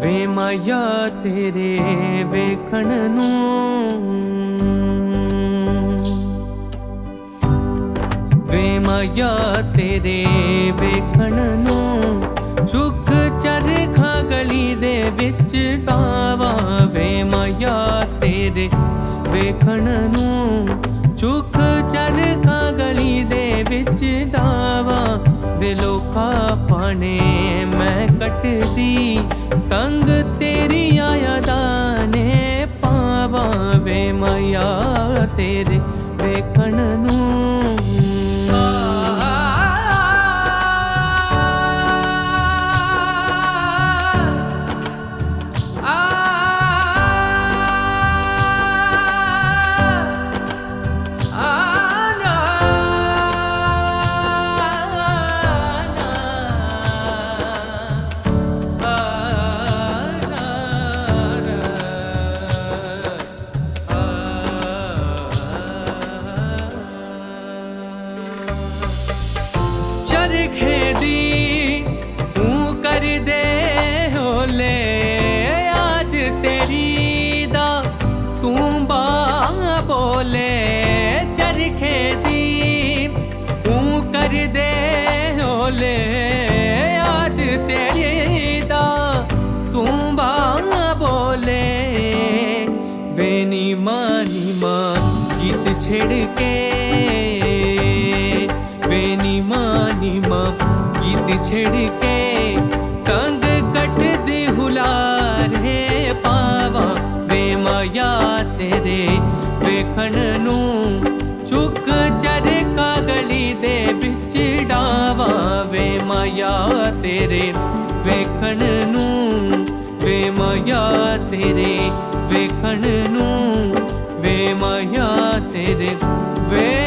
ਵੇ ਮਾਇਆ ਤੇਰੇ ਵੇਖਣ ਨੂੰ, ਵੇ ਮਾਇਆ ਤੇਰੇ ਵੇਖਣ ਨੂੰ, ਸੁਖ ਚਰਖਾ ਗਲੀ ਦੇ ਵਿੱਚ ਢਾਵਾ। ਵੇ ਮਾਇਆ ਤੇਰੇ ਵੇਖਣ ਨੂੰ, ਸੁਖ ਚਰਖਾ ਗਲੀ ਦੇ ਵਿੱਚ ਢਾਵਾ। ਵੇ ਲੋਕਾਂ ਪਾਣੇ ਮੈਂ ਕੱਟਦੀ, ਤੰਗ ਤੇਰੀਆਂ ਯਾਦਾਂ ਨੇ ਪਾਵਾ। ਵੇ ਮਾਇਆ ਤੇਰੇ ਵੇਖਣ ਨੂੰ, ਚਰਖੇ ਦੀ ਤੂੰ ਕਰਦੇ ਹੋਲੇ, ਯਾਦ ਤੇਰੀ ਦਾ ਤੂੰ ਬਾ ਬੋਲੇ। ਚਰਖੇ ਦੀ ਤੂੰ ਕਰਦੇ ਹੋਲੇ, ਯਾਦ ਤੇਰੀ ਦਾ ਤੂੰ ਬਾ ਬੋਲੇ। ਵੇ ਨੀ ਮਾਂ ਗੀਤ ਛੇੜ ਕੇ, ਵੇ ਨੀ ਮਾਂ ਗੀਤ ਛੇੜ ਕੇ, ਤੰਗ ਕੱਟਦੀ ਹੁਲਾਰੇ ਪਾਵਾ। ਵੇ ਮਾਇਆ ਤੇਰੇ ਵੇਖਣ ਨੂੰ, ਚੁੱਕ ਚਰਖਾ ਗਲੀ ਦੇ ਵਿੱਚ ਢਾਵਾ। ਵੇ ਮਾਇਆ ਤੇਰੇ ਵੇਖਣ ਨੂੰ, ਵੇ ਮਾਇਆ ਤੇਰੇ ਵੇਖਣ ਨੂੰ, ਵੇ ਮਾਇਆ ਤੇਰੇ ਵੇ